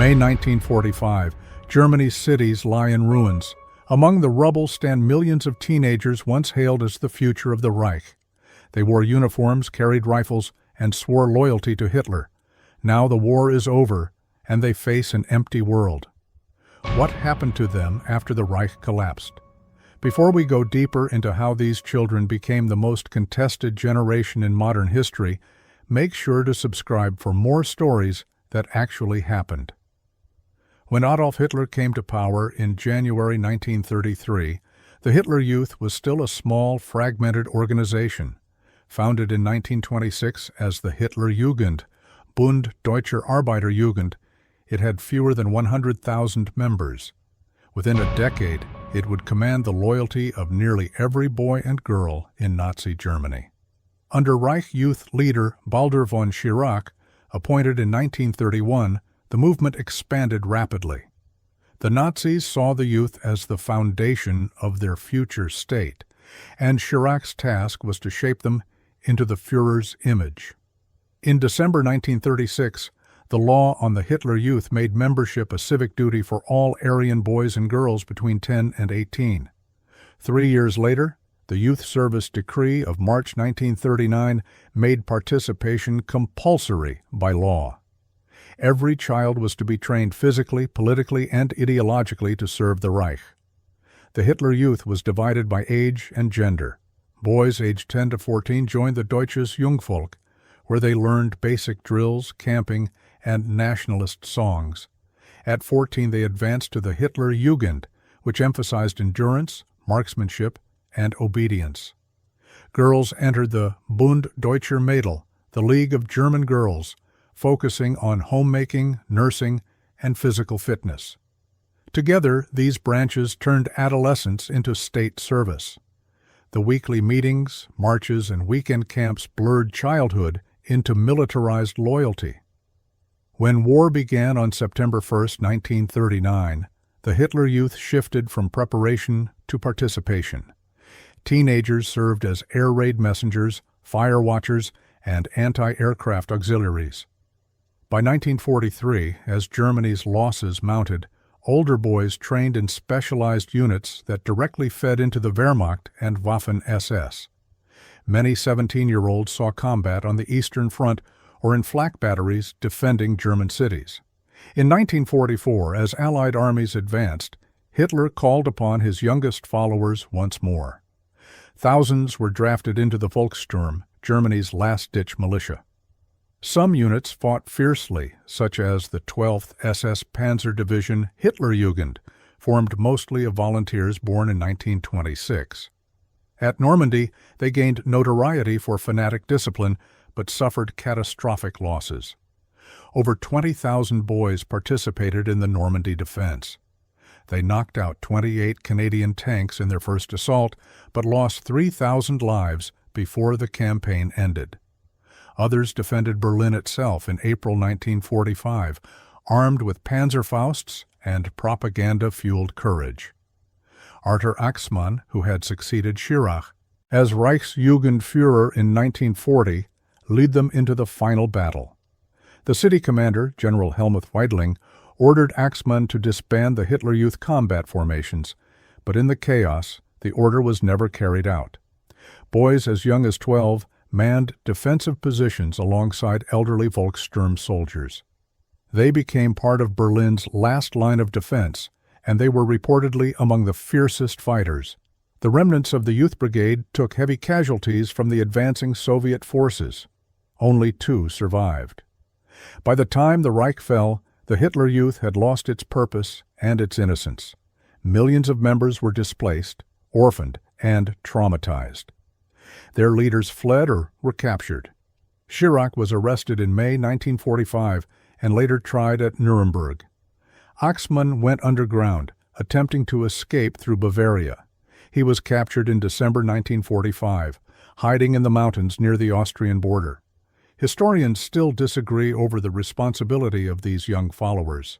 May 1945, Germany's cities lie in ruins. Among the rubble stand millions of teenagers once hailed as the future of the Reich. They wore uniforms, carried rifles, and swore loyalty to Hitler. Now the war is over, and they face an empty world. What happened to them after the Reich collapsed? Before we go deeper into how these children became the most contested generation in modern history, make sure to subscribe for more stories that actually happened. When Adolf Hitler came to power in January 1933, the Hitler Youth was still a small, fragmented organization. Founded in 1926 as the Hitler Jugend, Bund Deutscher Arbeiterjugend, it had fewer than 100,000 members. Within a decade, it would command the loyalty of nearly every boy and girl in Nazi Germany. Under Reich Youth leader Baldur von Schirach, appointed in 1931, the movement expanded rapidly. The Nazis saw the youth as the foundation of their future state, and Schirach's task was to shape them into the Führer's image. In December 1936, the law on the Hitler Youth made membership a civic duty for all Aryan boys and girls between 10 and 18. 3 years later, the Youth Service Decree of March 1939 made participation compulsory by law. Every child was to be trained physically, politically, and ideologically to serve the Reich. The Hitler Youth was divided by age and gender. Boys aged 10 to 14 joined the Deutsches Jungvolk, where they learned basic drills, camping, and nationalist songs. At 14, they advanced to the Hitler Jugend, which emphasized endurance, marksmanship, and obedience. Girls entered the Bund Deutscher Mädel, the League of German Girls, focusing on homemaking, nursing, and physical fitness. Together, these branches turned adolescence into state service. The weekly meetings, marches, and weekend camps blurred childhood into militarized loyalty. When war began on September 1, 1939, the Hitler Youth shifted from preparation to participation. Teenagers served as air raid messengers, fire watchers, and anti-aircraft auxiliaries. By 1943, as Germany's losses mounted, older boys trained in specialized units that directly fed into the Wehrmacht and Waffen-SS. Many 17-year-olds saw combat on the Eastern Front or in flak batteries defending German cities. In 1944, as Allied armies advanced, Hitler called upon his youngest followers once more. Thousands were drafted into the Volkssturm, Germany's last-ditch militia. Some units fought fiercely, such as the 12th SS Panzer Division Hitlerjugend, formed mostly of volunteers born in 1926. At Normandy, they gained notoriety for fanatic discipline, but suffered catastrophic losses. Over 20,000 boys participated in the Normandy defense. They knocked out 28 Canadian tanks in their first assault, but lost 3,000 lives before the campaign ended. Others defended Berlin itself in April 1945, armed with Panzerfausts and propaganda-fueled courage. Arthur Axmann, who had succeeded Schirach as Reichsjugendführer in 1940, led them into the final battle. The city commander, General Helmuth Weidling, ordered Axmann to disband the Hitler Youth combat formations, but in the chaos, the order was never carried out. Boys as young as 12 manned defensive positions alongside elderly Volkssturm soldiers. They became part of Berlin's last line of defense, and they were reportedly among the fiercest fighters. The remnants of the Youth Brigade took heavy casualties from the advancing Soviet forces. Only 2 survived. By the time the Reich fell, the Hitler Youth had lost its purpose and its innocence. Millions of members were displaced, orphaned, and traumatized. Their leaders fled or were captured. Schirach was arrested in May 1945 and later tried at Nuremberg. Axmann went underground, attempting to escape through Bavaria. He was captured in December 1945, hiding in the mountains near the Austrian border. Historians still disagree over the responsibility of these young followers.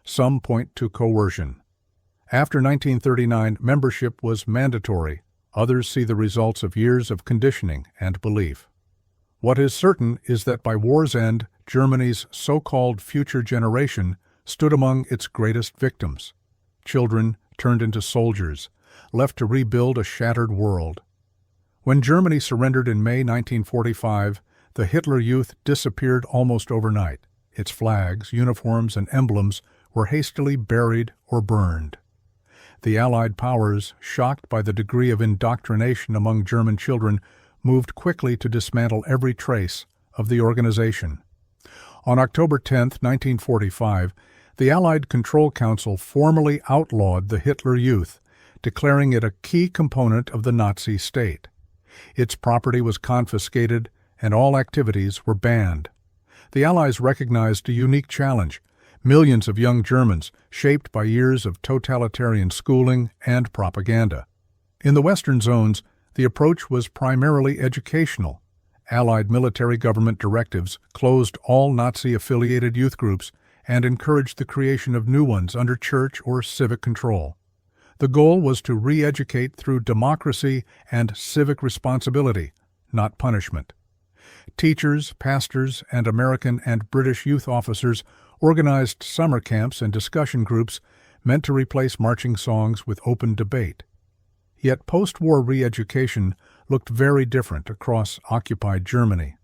Some point to coercion. After 1939, membership was mandatory. Others see the results of years of conditioning and belief. What is certain is that by war's end, Germany's so-called future generation stood among its greatest victims. Children turned into soldiers, left to rebuild a shattered world. When Germany surrendered in May 1945, the Hitler Youth disappeared almost overnight. Its flags, uniforms, and emblems were hastily buried or burned. The Allied powers, shocked by the degree of indoctrination among German children, moved quickly to dismantle every trace of the organization. On October 10, 1945, the Allied Control Council formally outlawed the Hitler Youth, declaring it a key component of the Nazi state. Its property was confiscated and all activities were banned. The Allies recognized a unique challenge: millions of young Germans shaped by years of totalitarian schooling and propaganda. In the Western zones, the approach was primarily educational. Allied military government directives closed all Nazi-affiliated youth groups and encouraged the creation of new ones under church or civic control. The goal was to re-educate through democracy and civic responsibility, not punishment. Teachers, pastors, and American and British youth officers organized summer camps and discussion groups meant to replace marching songs with open debate. Yet post-war re-education looked very different across occupied Germany.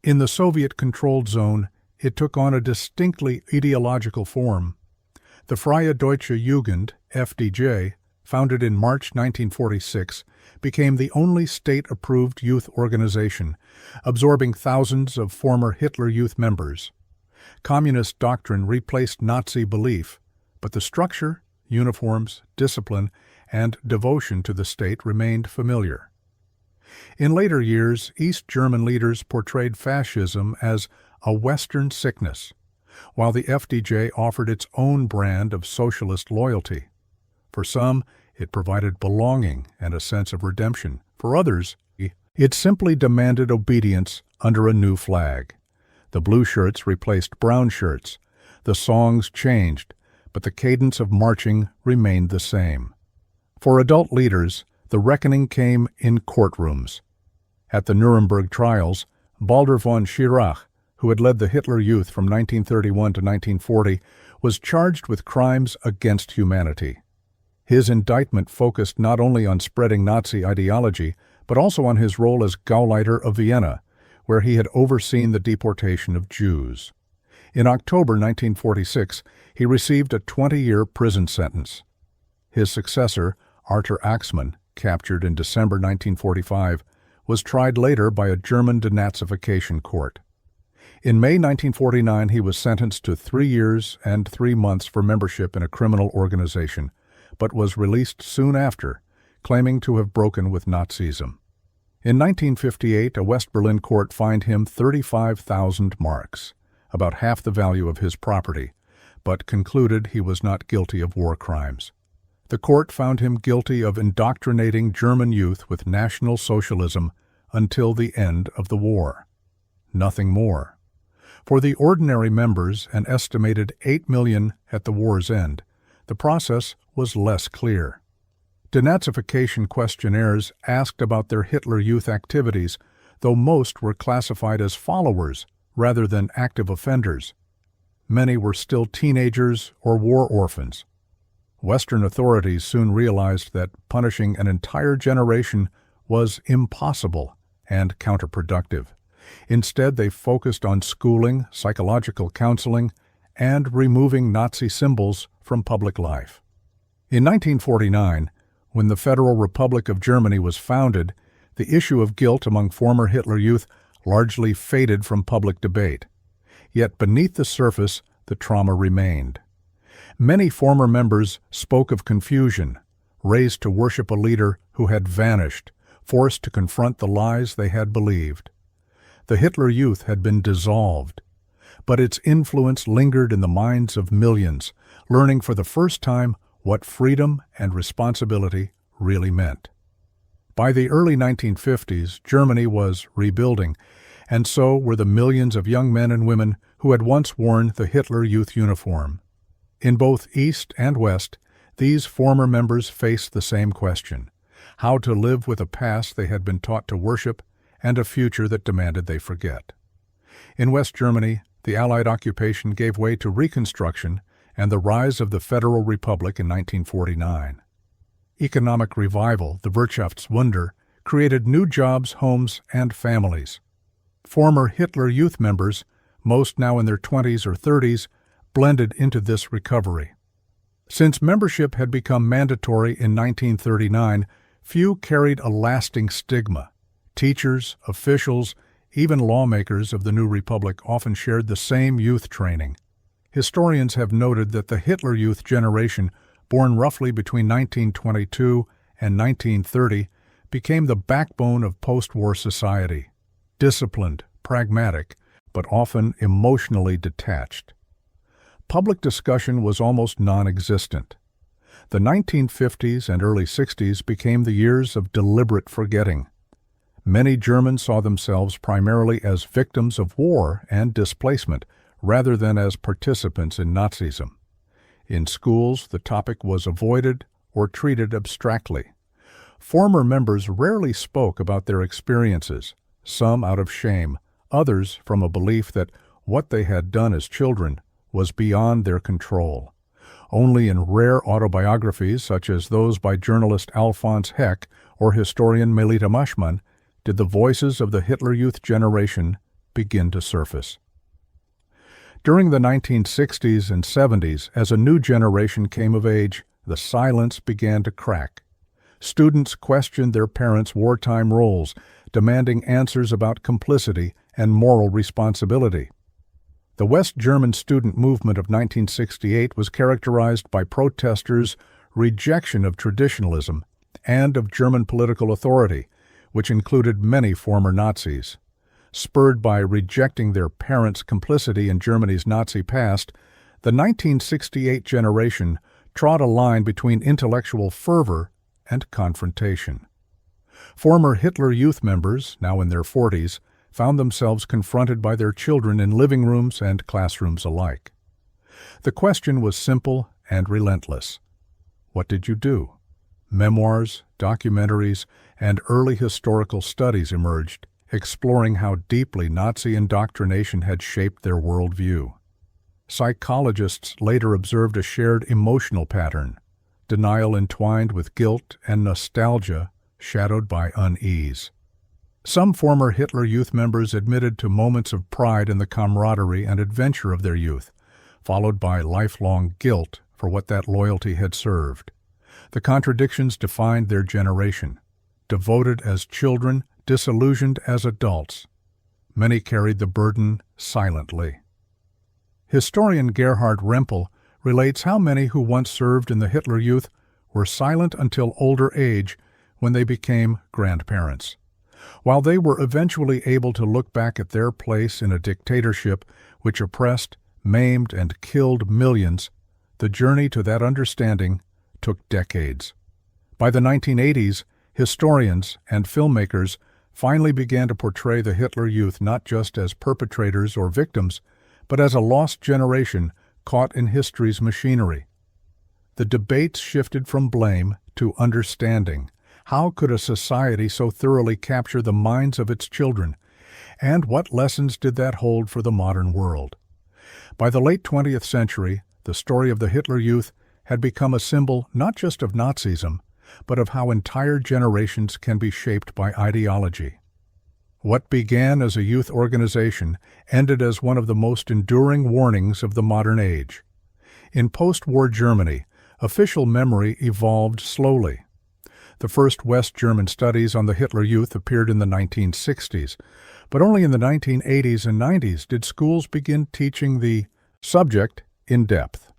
In the Soviet-controlled zone, it took on a distinctly ideological form. The Freie Deutsche Jugend, FDJ, founded in March 1946, became the only state-approved youth organization, absorbing thousands of former Hitler Youth members. Communist doctrine replaced Nazi belief, but the structure, uniforms, discipline, and devotion to the state remained familiar. In later years, East German leaders portrayed fascism as a Western sickness, while the FDJ offered its own brand of socialist loyalty. For some, it provided belonging and a sense of redemption. For others, it simply demanded obedience under a new flag. The blue shirts replaced brown shirts. The songs changed, but the cadence of marching remained the same. For adult leaders, the reckoning came in courtrooms. At the Nuremberg trials, Baldur von Schirach, who had led the Hitler Youth from 1931 to 1940, was charged with crimes against humanity. His indictment focused not only on spreading Nazi ideology, but also on his role as Gauleiter of Vienna, where he had overseen the deportation of Jews. In October 1946, he received a 20-year prison sentence. His successor, Arthur Axmann, captured in December 1945, was tried later by a German denazification court. In May 1949, he was sentenced to 3 years and 3 months for membership in a criminal organization, but was released soon after, claiming to have broken with Nazism. In 1958, a West Berlin court fined him 35,000 marks, about half the value of his property, but concluded he was not guilty of war crimes. The court found him guilty of indoctrinating German youth with National Socialism until the end of the war. Nothing more. For the ordinary members, an estimated 8 million at the war's end, the process was less clear. Denazification questionnaires asked about their Hitler Youth activities, though most were classified as followers rather than active offenders. Many were still teenagers or war orphans. Western authorities soon realized that punishing an entire generation was impossible and counterproductive. Instead, they focused on schooling, psychological counseling, and removing Nazi symbols from public life. In 1949, when the Federal Republic of Germany was founded, the issue of guilt among former Hitler Youth largely faded from public debate. Yet beneath the surface, the trauma remained. Many former members spoke of confusion, raised to worship a leader who had vanished, forced to confront the lies they had believed. The Hitler Youth had been dissolved, but its influence lingered in the minds of millions, learning for the first time what freedom and responsibility really meant. By the early 1950s, Germany was rebuilding, and so were the millions of young men and women who had once worn the Hitler Youth uniform. In both East and West, these former members faced the same question: how to live with a past they had been taught to worship and a future that demanded they forget. In West Germany, the Allied occupation gave way to Reconstruction and the rise of the Federal Republic in 1949. Economic revival, the Wirtschaftswunder, created new jobs, homes, and families. Former Hitler Youth members, most now in their 20s or 30s, blended into this recovery. Since membership had become mandatory in 1939, few carried a lasting stigma. Teachers, officials, even lawmakers of the new republic often shared the same youth training. Historians have noted that the Hitler Youth generation, born roughly between 1922 and 1930, became the backbone of post-war society. Disciplined, pragmatic, but often emotionally detached. Public discussion was almost non-existent. The 1950s and early 60s became the years of deliberate forgetting. Many Germans saw themselves primarily as victims of war and displacement, rather than as participants in Nazism. In schools, the topic was avoided or treated abstractly. Former members rarely spoke about their experiences, some out of shame, others from a belief that what they had done as children was beyond their control. Only in rare autobiographies, such as those by journalist Alphonse Heck or historian Melita Mushman, did the voices of the Hitler Youth generation begin to surface. During the 1960s and 70s, as a new generation came of age, the silence began to crack. Students questioned their parents' wartime roles, demanding answers about complicity and moral responsibility. The West German student movement of 1968 was characterized by protesters' rejection of traditionalism and of German political authority, which included many former Nazis. Spurred by rejecting their parents' complicity in Germany's Nazi past, the 1968 generation trod a line between intellectual fervor and confrontation. Former Hitler Youth members, now in their 40s, found themselves confronted by their children in living rooms and classrooms alike. The question was simple and relentless. What did you do? Memoirs, documentaries, and early historical studies emerged, exploring how deeply Nazi indoctrination had shaped their worldview. Psychologists later observed a shared emotional pattern, denial entwined with guilt and nostalgia shadowed by unease. Some former Hitler Youth members admitted to moments of pride in the camaraderie and adventure of their youth, followed by lifelong guilt for what that loyalty had served. The contradictions defined their generation. Devoted as children, disillusioned as adults. Many carried the burden silently. Historian Gerhard Rempel relates how many who once served in the Hitler Youth were silent until older age when they became grandparents. While they were eventually able to look back at their place in a dictatorship which oppressed, maimed, and killed millions, the journey to that understanding took decades. By the 1980s, historians and filmmakers finally began to portray the Hitler Youth not just as perpetrators or victims, but as a lost generation caught in history's machinery. The debates shifted from blame to understanding. How could a society so thoroughly capture the minds of its children? And what lessons did that hold for the modern world? By the late 20th century, the story of the Hitler Youth had become a symbol not just of Nazism, but of how entire generations can be shaped by ideology. What began as a youth organization ended as one of the most enduring warnings of the modern age. In post-war Germany, official memory evolved slowly. The first West German studies on the Hitler Youth appeared in the 1960s, but only in the 1980s and 90s did schools begin teaching the subject in depth.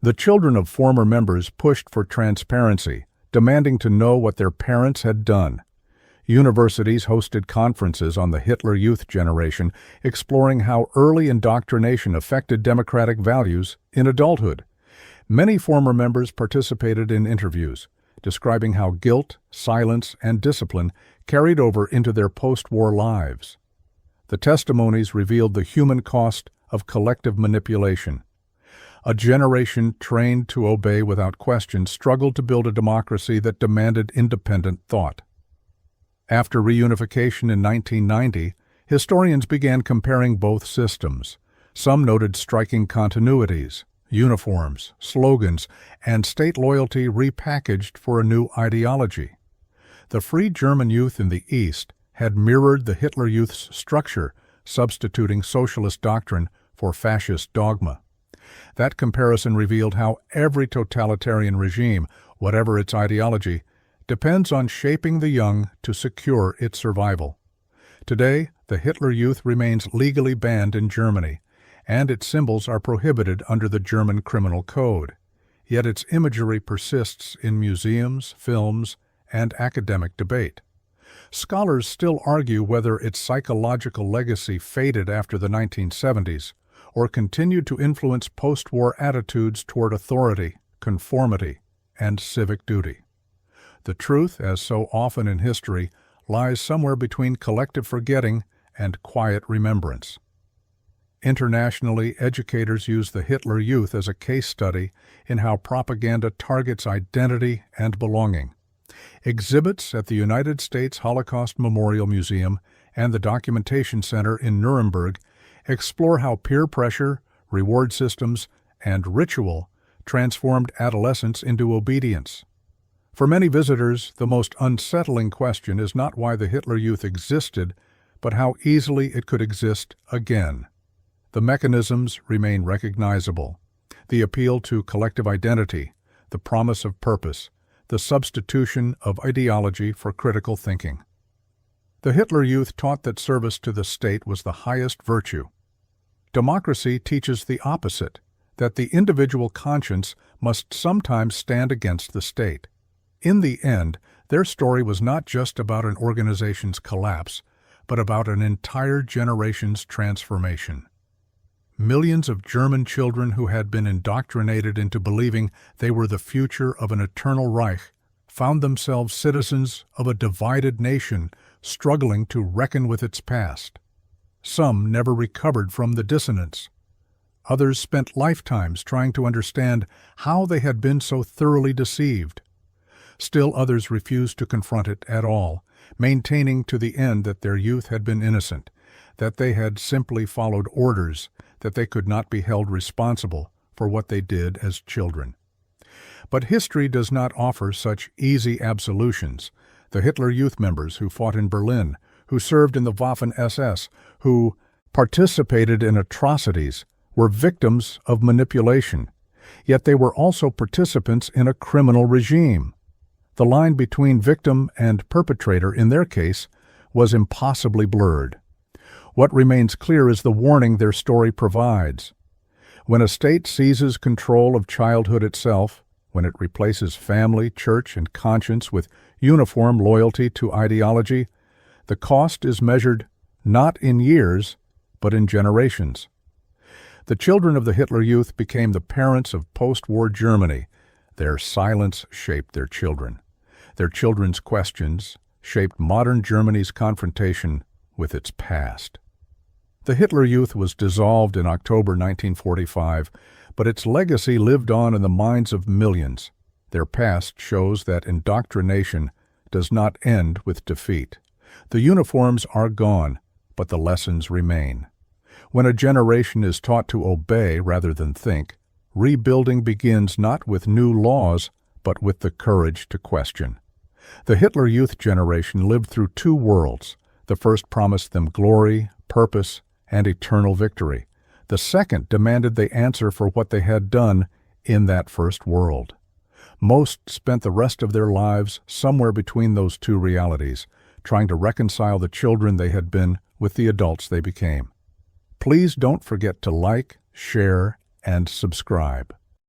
The children of former members pushed for transparency, demanding to know what their parents had done. Universities hosted conferences on the Hitler Youth generation, exploring how early indoctrination affected democratic values in adulthood. Many former members participated in interviews, describing how guilt, silence, and discipline carried over into their post-war lives. The testimonies revealed the human cost of collective manipulation. A generation trained to obey without question struggled to build a democracy that demanded independent thought. After reunification in 1990, historians began comparing both systems. Some noted striking continuities. uniforms, slogans, and state loyalty repackaged for a new ideology. The Free German Youth in the East had mirrored the Hitler Youth's structure, substituting socialist doctrine for fascist dogma. That comparison revealed how every totalitarian regime, whatever its ideology, depends on shaping the young to secure its survival. Today, the Hitler Youth remains legally banned in Germany, and its symbols are prohibited under the German Criminal Code. Yet its imagery persists in museums, films, and academic debate. Scholars still argue whether its psychological legacy faded after the 1970s or continued to influence post-war attitudes toward authority, conformity, and civic duty. The truth, as so often in history, lies somewhere between collective forgetting and quiet remembrance. Internationally, educators use the Hitler Youth as a case study in how propaganda targets identity and belonging. Exhibits at the United States Holocaust Memorial Museum and the Documentation Center in Nuremberg explore how peer pressure, reward systems, and ritual transformed adolescence into obedience. For many visitors, the most unsettling question is not why the Hitler Youth existed, but how easily it could exist again. The mechanisms remain recognizable. The appeal to collective identity, the promise of purpose, the substitution of ideology for critical thinking. The Hitler Youth taught that service to the state was the highest virtue. Democracy teaches the opposite, that the individual conscience must sometimes stand against the state. In the end, their story was not just about an organization's collapse, but about an entire generation's transformation. Millions of German children who had been indoctrinated into believing they were the future of an eternal Reich found themselves citizens of a divided nation struggling to reckon with its past. Some never recovered from the dissonance. Others spent lifetimes trying to understand how they had been so thoroughly deceived. Still others refused to confront it at all, maintaining to the end that their youth had been innocent, that they had simply followed orders, that they could not be held responsible for what they did as children. But history does not offer such easy absolutions. The Hitler Youth members who fought in Berlin, who served in the Waffen-SS, who participated in atrocities, were victims of manipulation. Yet they were also participants in a criminal regime. The line between victim and perpetrator in their case was impossibly blurred. What remains clear is the warning their story provides. When a state seizes control of childhood itself, when it replaces family, church, and conscience with uniform loyalty to ideology, the cost is measured not in years, but in generations. The children of the Hitler Youth became the parents of post-war Germany. Their silence shaped their children. Their children's questions shaped modern Germany's confrontation with its past. The Hitler Youth was dissolved in October 1945, but its legacy lived on in the minds of millions. Their past shows that indoctrination does not end with defeat. The uniforms are gone, but the lessons remain. When a generation is taught to obey rather than think, rebuilding begins not with new laws, but with the courage to question. The Hitler Youth generation lived through two worlds. The first promised them glory, purpose, and eternal victory. The second demanded they answer for what they had done in that first world. Most spent the rest of their lives somewhere between those two realities, trying to reconcile the children they had been with the adults they became. Please don't forget to like, share, and subscribe.